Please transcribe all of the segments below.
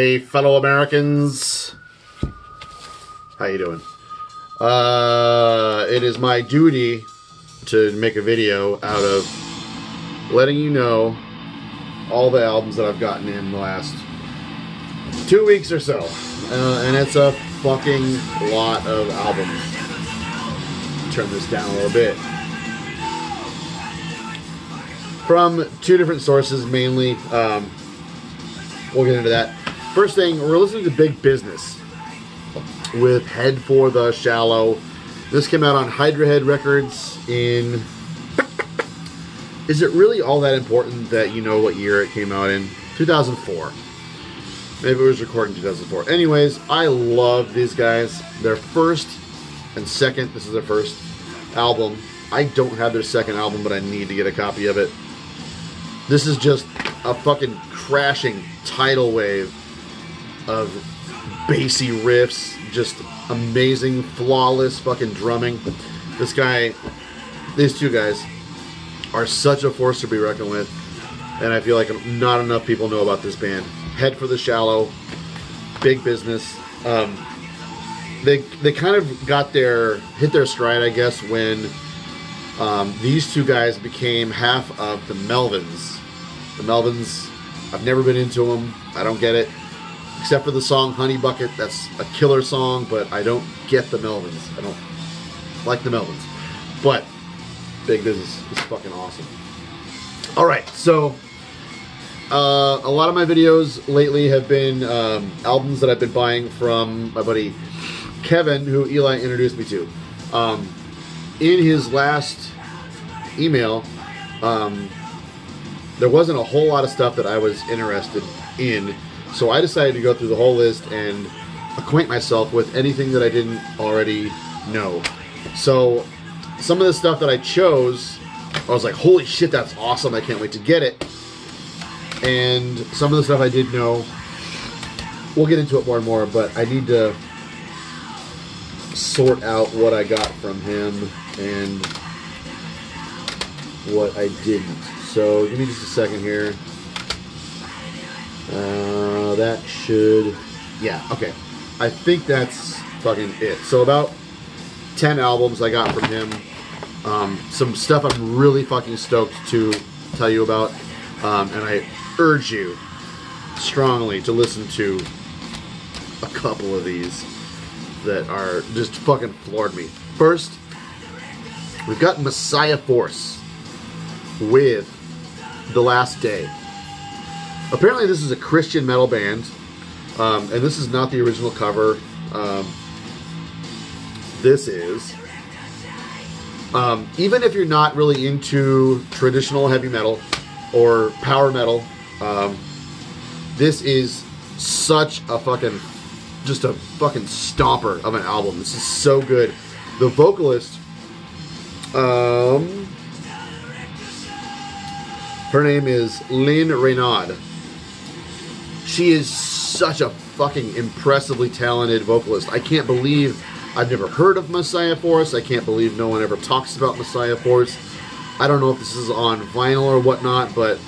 Hi, fellow Americans. How you doing? It is my duty to make a video out of letting you know all the albums that I've gotten in the last 2 weeks or so. And it's a fucking lot of albums. Turn this down a little bit. From two different sources, mainly. We'll get into that. First thing, we're listening to Big Business with Head for the Shallow. This came out on Hydra Head Records in... Is it really all that important that you know what year it came out in? 2004. Maybe it was recorded in 2004. Anyways, I love these guys. Their first and second, this is their first album. I don't have their second album, but I need to get a copy of it. This is just a fucking crashing tidal wave of bassy riffs, just amazing, flawless fucking drumming. This guy, these two guys are such a force to be reckoned with, and I feel like not enough people know about this band. Head for the Shallow, Big Business. They kind of hit their stride, I guess, when these two guys became half of the Melvins. The Melvins, I've never been into them. I don't get it. Except for the song Honey Bucket. That's a killer song, but I don't get the Melvins. I don't like the Melvins. But Big Business is fucking awesome. Alright, so a lot of my videos lately have been albums that I've been buying from my buddy Kevin, who Eli introduced me to. In his last email, there wasn't a whole lot of stuff that I was interested in, so I decided to go through the whole list and acquaint myself with anything that I didn't already know. So some of the stuff that I chose, I was like, holy shit, that's awesome, I can't wait to get it. And some of the stuff I did know, we'll get into it more and more, but I need to sort out what I got from him and what I didn't. So give me just a second here. That should... Yeah, okay. I think that's fucking it. So about 10 albums I got from him. Some stuff I'm really fucking stoked to tell you about. And I urge you strongly to listen to a couple of these that are just fucking floored me. First, we've got Messiah Force with The Last Day. Apparently this is a Christian metal band, and this is not the original cover. This is, even if you're not really into traditional heavy metal or power metal, this is such a fucking, just a fucking stomper of an album. This is so good. The vocalist, her name is Lynn Renaud. She is such a fucking impressively talented vocalist. I can't believe I've never heard of Messiah Force. I can't believe no one ever talks about Messiah Force. I don't know if this is on vinyl or whatnot, but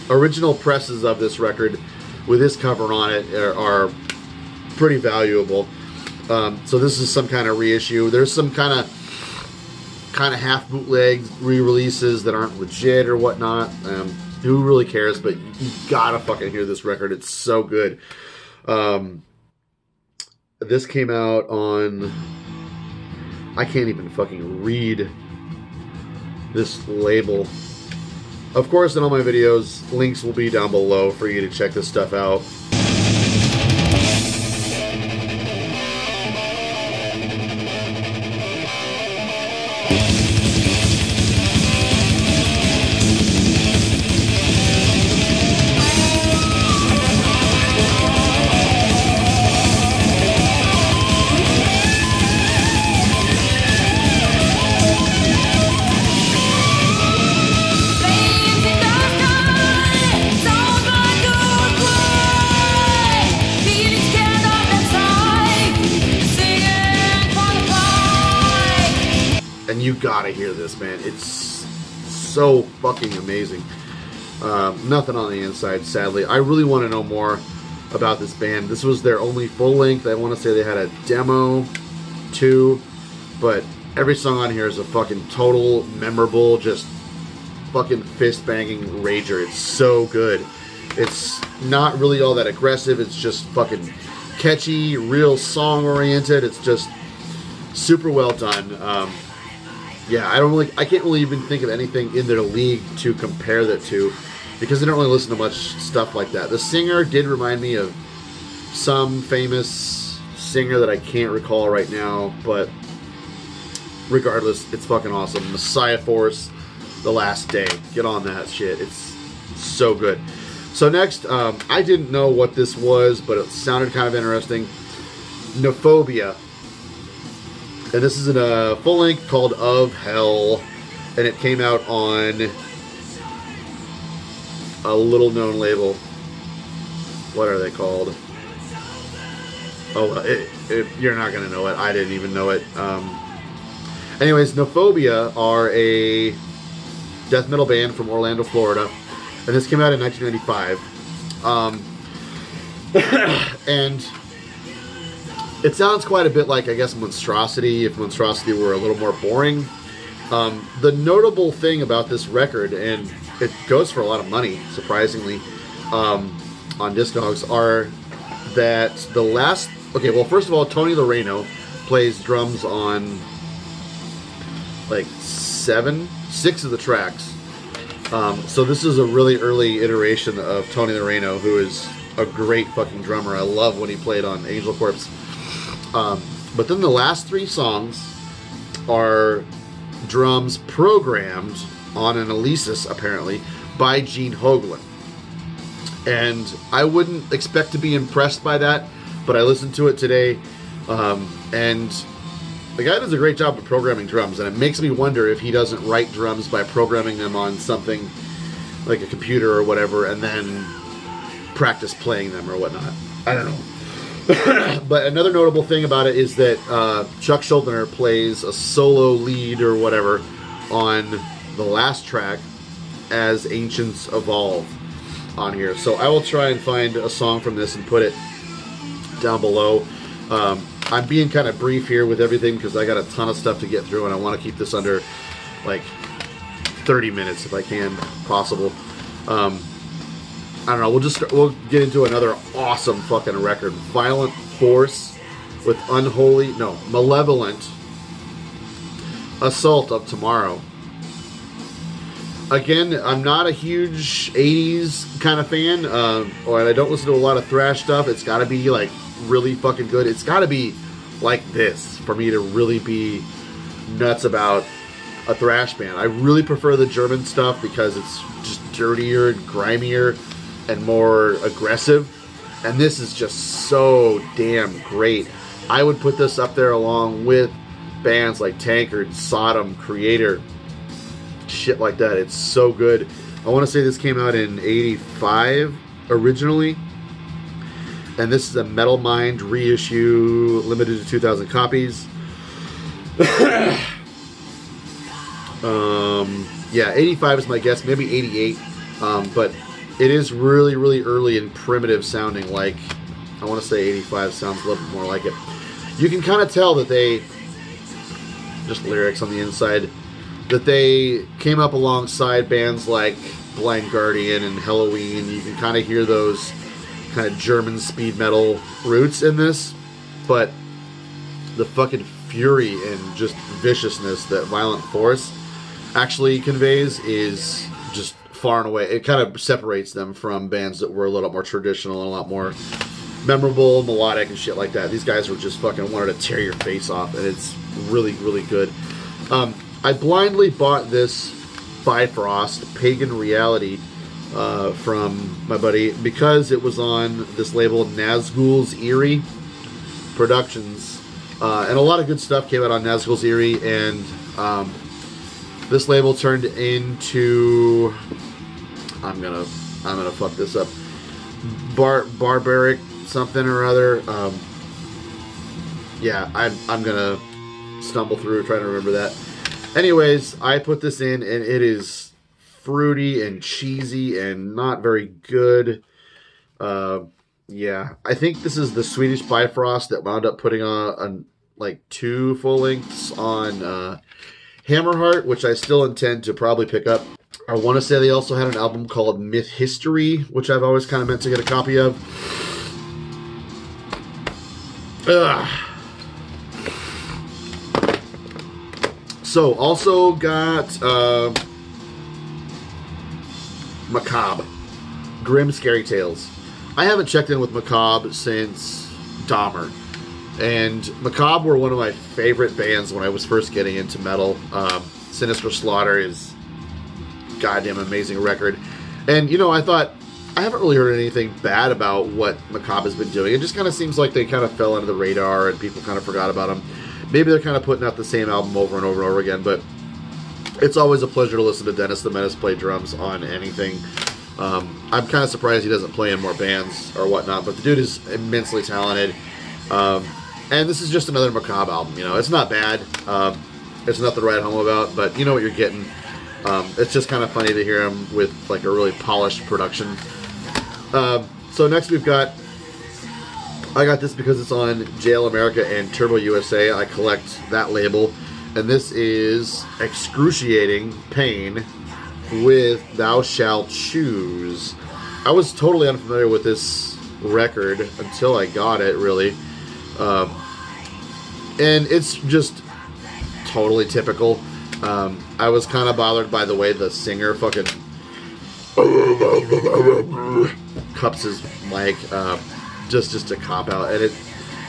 original presses of this record with this cover on it are pretty valuable. So this is some kind of reissue. There's some kind of half bootleg re-releases that aren't legit or whatnot. Who really cares? But you gotta fucking hear this record. It's so good. This came out on... I can't even fucking read this label. Of course, in all my videos, links will be down below for you to check this stuff out. You gotta hear this, man. It's so fucking amazing. Nothing on the inside, sadly. I really want to know more about this band. This was their only full length. I want to say they had a demo too, but every song on here is a fucking total memorable, just fucking fist banging rager. It's so good. It's not really all that aggressive. It's just fucking catchy, real song oriented. It's just super well done. Yeah, I can't really even think of anything in their league to compare that to, because I don't really listen to much stuff like that. The singer did remind me of some famous singer that I can't recall right now, but regardless, it's fucking awesome. Messiah Force, The Last Day. Get on that shit. It's so good. So next, I didn't know what this was, but it sounded kind of interesting. Phobia. And this is in a full length called Of Hell, and it came out on a little known label. What are they called? Oh, well, you're not going to know it. I didn't even know it. Anyways, Phobia are a death metal band from Orlando, Florida. And this came out in 1995. And it sounds quite a bit like, I guess, Monstrosity, if Monstrosity were a little more boring. The notable thing about this record, and it goes for a lot of money, surprisingly, on Discogs, are that the last... Okay, well, first of all, Tony Loreno plays drums on, like, 6 of the tracks. So this is a really early iteration of Tony Loreno, who is a great fucking drummer. I love when he played on Angel Corpse. But then the last 3 songs are drums programmed on an Alesis, apparently, by Gene Hoglan. And I wouldn't expect to be impressed by that, but I listened to it today, and the guy does a great job of programming drums, and it makes me wonder if he doesn't write drums by programming them on something like a computer or whatever, and then practice playing them or whatnot. I don't know. But another notable thing about it is that Chuck Schuldiner plays a solo lead or whatever on the last track as Ancients Evolve on here. So I will try and find a song from this and put it down below. I'm being kind of brief here with everything because I got a ton of stuff to get through, and I want to keep this under like 30 minutes if I can, possible. I don't know. We'll get into another awesome fucking record. Violent Force with Malevolent Assault of Tomorrow. Again, I'm not a huge 80s kind of fan, or I don't listen to a lot of thrash stuff. It's got to be like really fucking good. It's got to be like this for me to really be nuts about a thrash band. I really prefer the German stuff because it's just dirtier and grimier and more aggressive, and this is just so damn great. I would put this up there along with bands like Tankard, Sodom, Creator, shit like that. It's so good. I want to say this came out in 85 originally, and this is a Metal Mind reissue, limited to 2,000 copies. Yeah, 85 is my guess, maybe 88, but it is really, really early and primitive sounding. Like, I want to say 85 sounds a little bit more like it. You can kind of tell that they, just lyrics on the inside, that they came up alongside bands like Blind Guardian and Halloween. You can kind of hear those kind of German speed metal roots in this, but the fucking fury and just viciousness that Violent Force actually conveys is just far and away. It kind of separates them from bands that were a little more traditional and a lot more memorable, melodic and shit like that. These guys were just fucking wanted to tear your face off, and it's really, really good. I blindly bought this Bifröst, Pagan Reality, from my buddy because it was on this label Nazgul's Eerie Productions, and a lot of good stuff came out on Nazgul's Eerie, and this label turned into, I'm gonna fuck this up, Barbaric something or other. Yeah, I'm gonna stumble through trying to remember that. Anyways, I put this in, and it is fruity and cheesy and not very good. Yeah, Yeah, I think this is the Swedish Bifröst that wound up putting on like 2 full lengths on Hammerheart, which I still intend to probably pick up. I want to say they also had an album called Myth History, which I've always kind of meant to get a copy of. Ugh. So, also got Macabre, Grim Scary Tales. I haven't checked in with Macabre since Dahmer. And Macabre were one of my favorite bands when I was first getting into metal. Sinister Slaughter is a goddamn amazing record. And, you know, I thought, I haven't really heard anything bad about what Macabre has been doing. It just kind of seems like they kind of fell under the radar and people kind of forgot about them. Maybe they're kind of putting out the same album over and over and over again, but it's always a pleasure to listen to Dennis the Menace play drums on anything. I'm kind of surprised he doesn't play in more bands or whatnot, but the dude is immensely talented. And this is just another Macabre album, you know. It's not bad. It's nothing to write home about, but you know what you're getting. It's just kind of funny to hear him with like a really polished production. So next we've got, I got this because it's on JL America and Turbo USA. I collect that label. And this is Excruciating Pain with Thou Shalt Choose. I was totally unfamiliar with this record until I got it, really. And it's just totally typical. I was kind of bothered by the way the singer fucking cups his mic. Just a cop out. And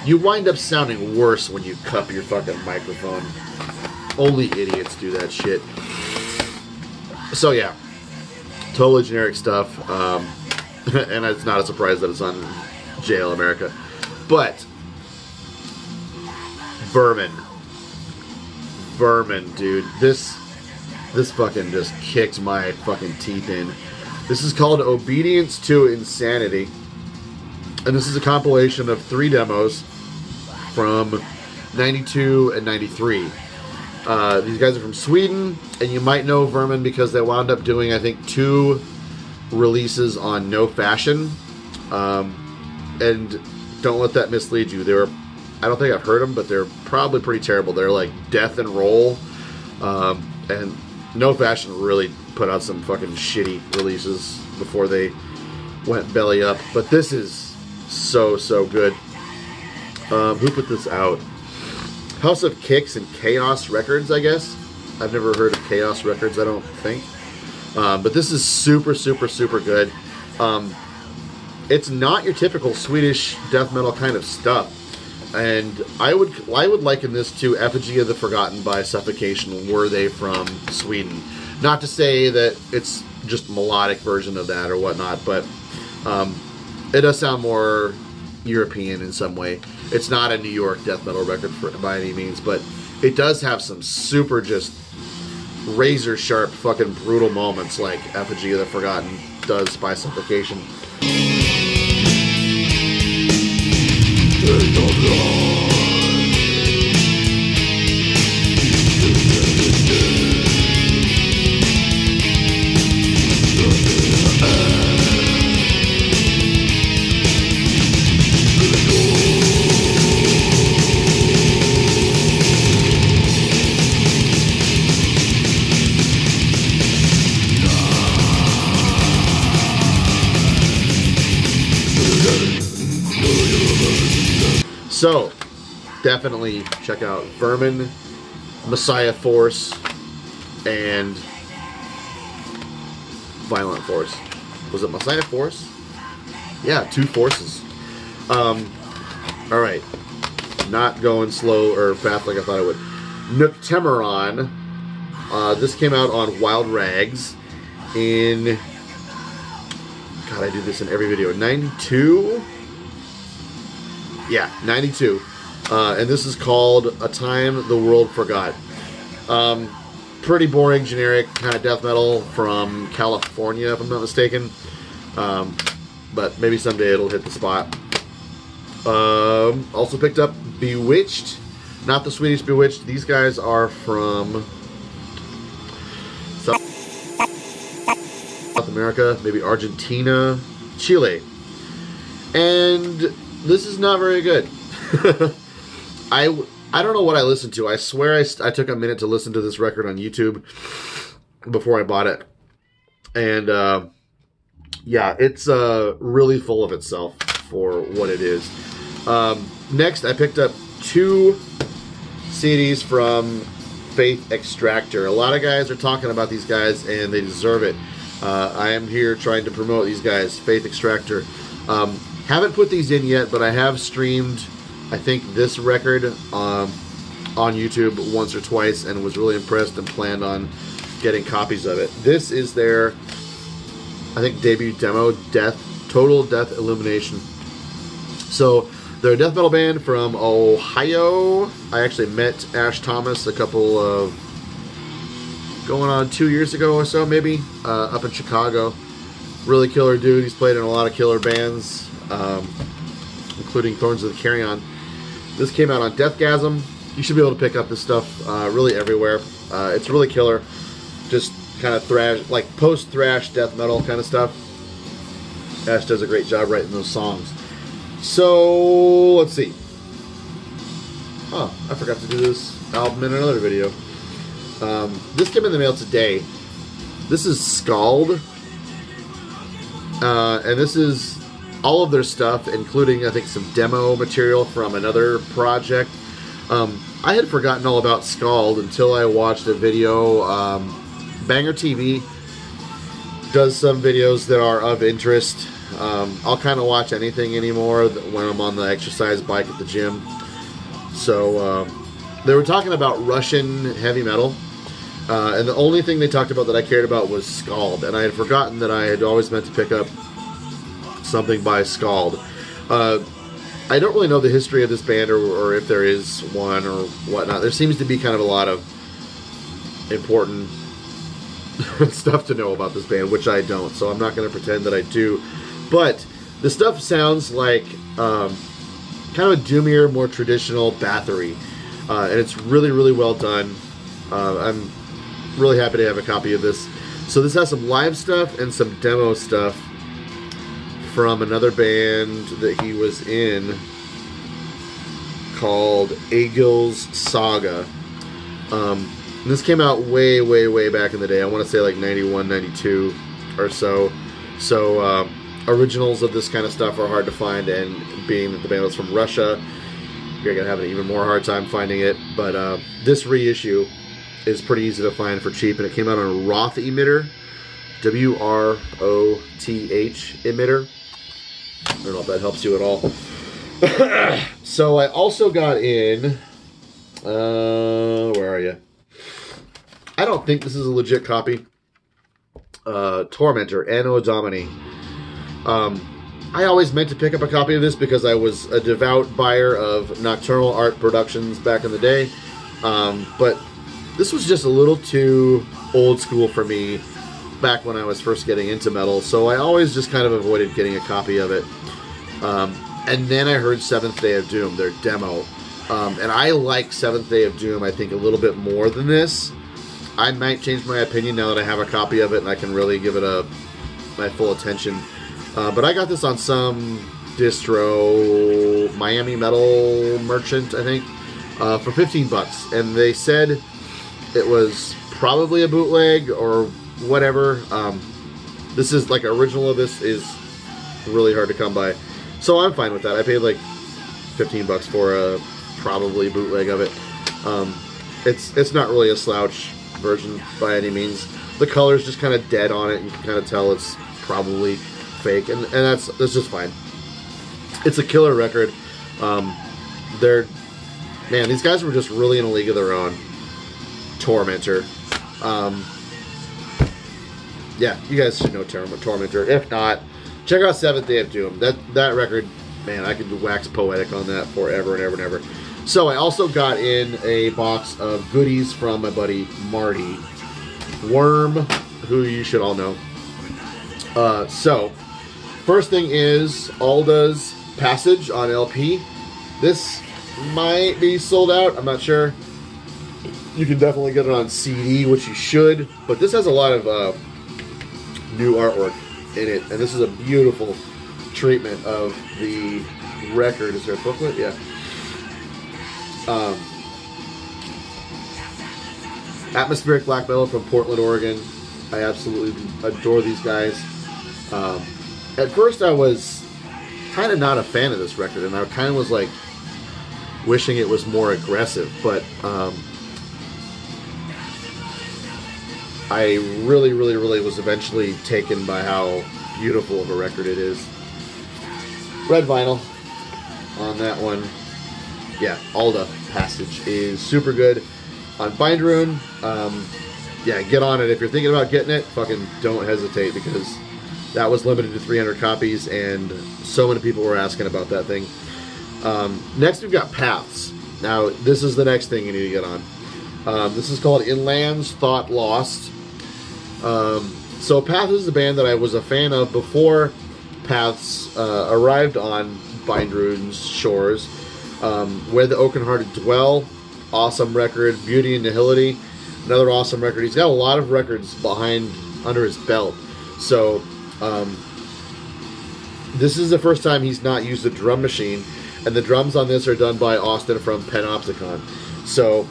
you wind up sounding worse when you cup your fucking microphone. Only idiots do that shit. So yeah, totally generic stuff. And it's not a surprise that it's on JL America. But Vermin, dude. This fucking just kicked my fucking teeth in. This is called Obedience to Insanity. And this is a compilation of 3 demos from 92 and 93. These guys are from Sweden, and you might know Vermin because they wound up doing, I think, 2 releases on No Fashion. And don't let that mislead you. They were, I don't think I've heard them, but they're probably pretty terrible. They're like death and roll. And No Fashion really put out some fucking shitty releases before they went belly up. But this is so good. Who put this out? House of Kicks and Chaos Records, I guess. I've never heard of Chaos Records, I don't think. But this is super good. It's not your typical Swedish death metal kind of stuff. And I would liken this to Effigy of the Forgotten by Suffocation, were they from Sweden. Not to say that it's just a melodic version of that or whatnot, but it does sound more European in some way. It's not a New York death metal record by any means, but it does have some super just razor sharp fucking brutal moments like Effigy of the Forgotten does by Suffocation. So, definitely check out Vermin, Messiah Force, and Violent Force. Was it Messiah Force? Yeah, 2 forces. Alright. Not going slow or fast like I thought it would. Noctemeron. This came out on Wild Rags in... God, I do this in every video. 92? Yeah, 92. And this is called A Time the World Forgot. Pretty boring, generic kind of death metal from California, if I'm not mistaken. But maybe someday it'll hit the spot. Also picked up Bewitched. Not the Swedish Bewitched. These guys are from South America, maybe Argentina, Chile. and this is not very good. I don't know what I listened to. I swear I took a minute to listen to this record on YouTube before I bought it. And, yeah, it's really full of itself for what it is. Next, I picked up 2 CDs from Faith Extractor. A lot of guys are talking about these guys, and they deserve it. I am here trying to promote these guys, Faith Extractor. Haven't put these in yet, but I have streamed, I think, this record on YouTube once or twice, and was really impressed and planned on getting copies of it. This is their, I think, debut demo, Total Death Illumination. So they're a death metal band from Ohio. I actually met Ash Thomas a couple of, going on 2 years ago or so, maybe, up in Chicago. Really killer dude. He's played in a lot of killer bands, including Thorns of the Carrion. This came out on Deathgasm. You should be able to pick up this stuff really everywhere. It's really killer. Just kind of thrash, like post-thrash death metal kind of stuff. Ash does a great job writing those songs. So, let's see. Oh, I forgot to do this album in another video. This came in the mail today. This is Scald. And this is all of their stuff, including, I think, some demo material from another project. I had forgotten all about Scald until I watched a video. Banger TV does some videos that are of interest. I'll kind of watch anything anymore when I'm on the exercise bike at the gym. So they were talking about Russian heavy metal, and the only thing they talked about that I cared about was Scald, and I had forgotten that I had always meant to pick up something by Scald. I don't really know the history of this band, or if there is one or whatnot. There seems to be kind of a lot of important stuff to know about this band, which I don't, so I'm not going to pretend that I do. But the stuff sounds like kind of a doomier, more traditional Bathory, and it's really, really well done. I'm really happy to have a copy of this. So this has some live stuff and some demo stuff from another band that he was in called Egil's Saga. This came out way, way, way back in the day. I want to say like 91, 92 or so. So originals of this kind of stuff are hard to find, and being that the band was from Russia, you're going to have an even more hard time finding it. But this reissue is pretty easy to find for cheap, and it came out on Roth Emitter, WROTH Emitter. I don't know if that helps you at all. So I also got in, where are you? I don't think this is a legit copy. Tormentor, Anno Domini. I always meant to pick up a copy of this because I was a devout buyer of Nocturnal Art Productions back in the day. But this was just a little too old school for me back when I was first getting into metal, so I always just kind of avoided getting a copy of it. And then I heard Seventh Day of Doom, their demo. And I like Seventh Day of Doom, I think, a little bit more than this. I might change my opinion now that I have a copy of it and I can really give it my full attention. But I got this on some distro, Miami Metal Merchant, I think, for 15 bucks. And they said it was probably a bootleg or whatever. This is, like, original of this is really hard to come by. So I'm fine with that. I paid like 15 bucks for a probably bootleg of it. It's not really a slouch version by any means. The color's just kind of dead on it. You can kind of tell it's probably fake, and that's just fine. It's a killer record. Man, these guys were just really in a league of their own. Tormentor. Yeah, you guys should know Tormentor. If not, check out Seventh Day of Doom. That record, man, I could wax poetic on that forever and ever and ever. So I also got in a box of goodies from my buddy Marty Worm, who you should all know. So, first thing is Alda's Passage on LP. This might be sold out. I'm not sure. You can definitely get it on CD, which you should. But this has a lot of new artwork in it, and this is a beautiful treatment of the record. Is there a booklet? Yeah. Atmospheric black metal from Portland, Oregon. I absolutely adore these guys. At first I was kind of not a fan of this record, and I kind of was like wishing it was more aggressive, but I really was eventually taken by how beautiful of a record it is. Red vinyl on that one. Yeah, Alda Passage is super good. On Binderoon, yeah, get on it. If you're thinking about getting it, fucking don't hesitate, because that was limited to 300 copies, and so many people were asking about that thing. Next, we've got Paths. Now, this is the next thing you need to get on. This is called In Lands Thought Lost. So Paths is a band that I was a fan of before Paths arrived on Binderoon's shores. Where the Oakenhearted Dwell, awesome record. Beauty and Nihility, another awesome record. He's got a lot of records under his belt. So this is the first time he's not used a drum machine, and the drums on this are done by Austin from Panopticon. So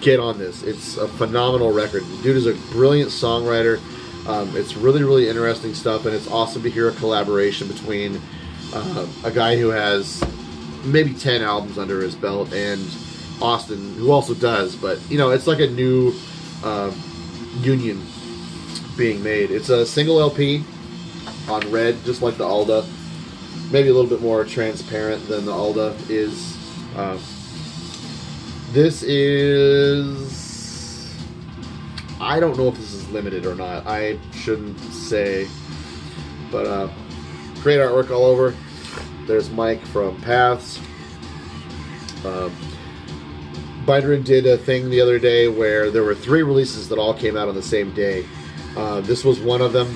get on this. It's a phenomenal record. The dude is a brilliant songwriter. It's really interesting stuff, and it's awesome to hear a collaboration between a guy who has maybe 10 albums under his belt and Austin, who also does, but you know, it's like a new union being made. It's a single LP on red, just like the Alda, maybe a little bit more transparent than the Alda is. This is, I don't know if this is limited or not, I shouldn't say, but great artwork all over. There's Mike from Paths. Binderoon did a thing the other day where there were 3 releases that all came out on the same day. This was one of them.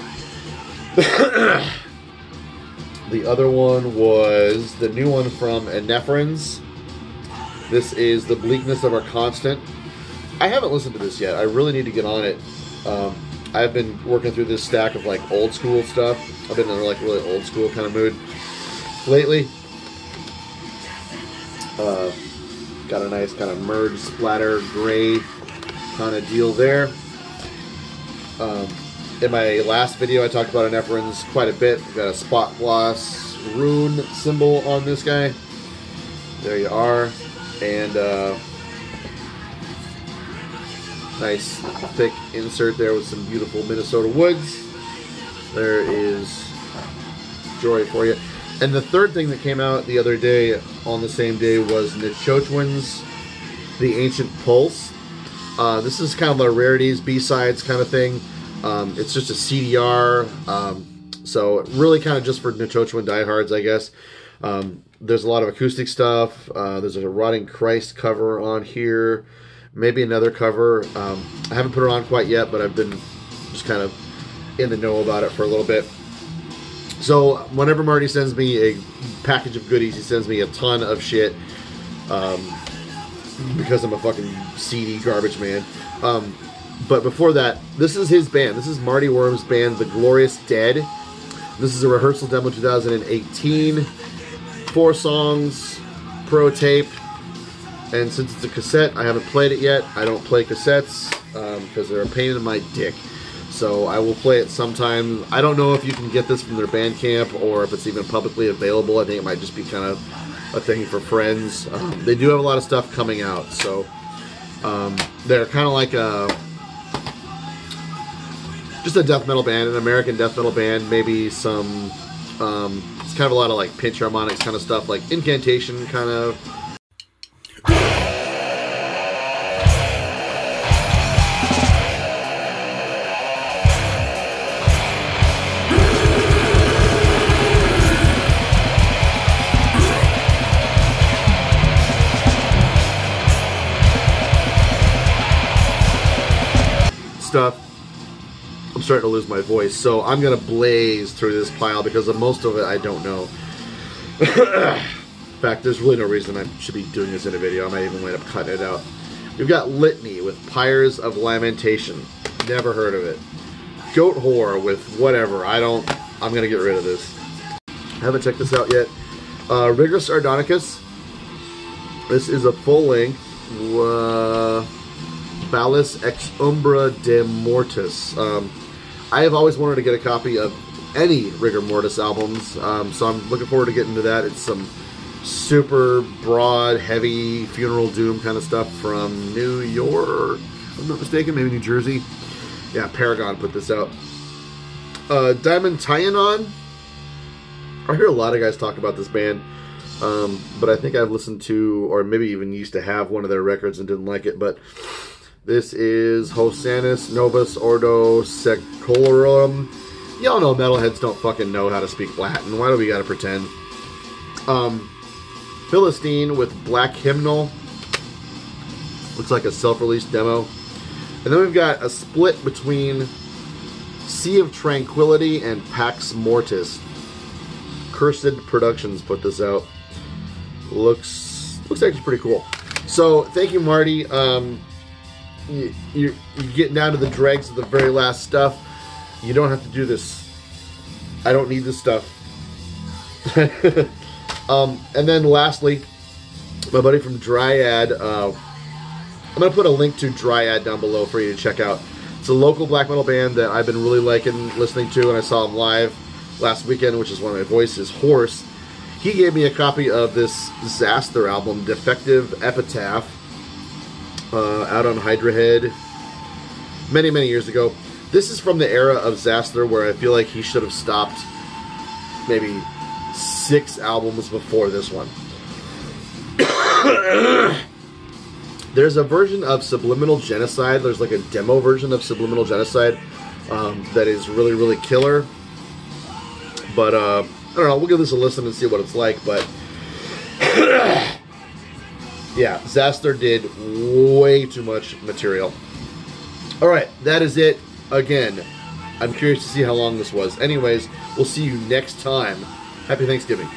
The other one was the new one from Enephrins. This is The Bleakness of Our Constant. I haven't listened to this yet. I really need to get on it. I've been working through this stack of like old school stuff. I've been in a like really old school kind of mood lately. Got a nice kind of merge splatter gray kind of deal there. In my last video I talked about Enephrins quite a bit. We've got a spot gloss rune symbol on this guy. There you are. And nice thick insert there with some beautiful Minnesota woods. There is joy for you. And the third thing that came out the other day, on the same day, was Nichochwin's The Ancient Pulse. This is kind of a rarities, B-sides kind of thing. It's just a CDR, so really kind of just for Nichochwin diehards, I guess. There's a lot of acoustic stuff. There's a Rotting Christ cover on here. Maybe another cover. I haven't put it on quite yet, but I've been just kind of in the know about it for a little bit. So whenever Marty sends me a package of goodies, he sends me a ton of shit, because I'm a fucking CD garbage man. But before that, this is his band. This is Marty Worm's band, The Glorious Dead. This is a rehearsal demo 2018. 4 songs, pro tape. And since it's a cassette, I haven't played it yet. I don't play cassettes because they're a pain in my dick. So I will play it sometime. I don't know if you can get this from their Bandcamp or if it's even publicly available. I think it might just be kind of a thing for friends. They do have a lot of stuff coming out. So they're kind of like just a death metal band, an American death metal band. Maybe some, it's kind of a lot of like pinch harmonics kind of stuff, like Incantation kind of. Stuff. I'm starting to lose my voice, so I'm gonna blaze through this pile because of most of it I don't know. In fact, there's really no reason I should be doing this in a video. I might even wind up cutting it out. We've got Litany with Pyres of Lamentation. Never heard of it. Goat Whore with whatever. I'm gonna get rid of this. Haven't checked this out yet. Rigorous Sardonicus. This is a full-length Balis Ex Umbra de Mortis. I have always wanted to get a copy of any Rigor Mortis albums, so I'm looking forward to getting into that. It's some super broad, heavy Funeral Doom kind of stuff from New York, if I'm not mistaken, maybe New Jersey. Yeah, Paragon put this out. Diamond Tyanon. I hear a lot of guys talk about this band, but I think I've listened to, or maybe even used to have one of their records and didn't like it, but this is Hosannis Novus Ordo Secolorum. Y'all know metalheads don't fucking know how to speak Latin. Why do we gotta pretend? Philistine with Black Hymnal. Looks like a self-released demo. And then we've got a split between Sea of Tranquility and Pax Mortis. Cursed Productions put this out. Looks actually pretty cool. So, thank you, Marty. You're getting down to the dregs of the very last stuff. You don't have to do this. I don't need this stuff. And then lastly, my buddy from DRYAD. I'm going to put a link to DRYAD down below for you to check out. It's a local black metal band that I've been really liking listening to, and I saw them live last weekend, which is why my voice is hoarse. He gave me a copy of this Zaster album, Defective Epitaph, out on Hydra Head many, many years ago. This is from the era of Zaster where I feel like he should have stopped maybe 6 albums before this one. There's a version of Subliminal Genocide. There's like a demo version of Subliminal Genocide that is really, really killer. But, I don't know, we'll give this a listen and see what it's like, but yeah, Zaster did way too much material. Alright, that is it. Again, I'm curious to see how long this was. Anyways, we'll see you next time. Happy Thanksgiving.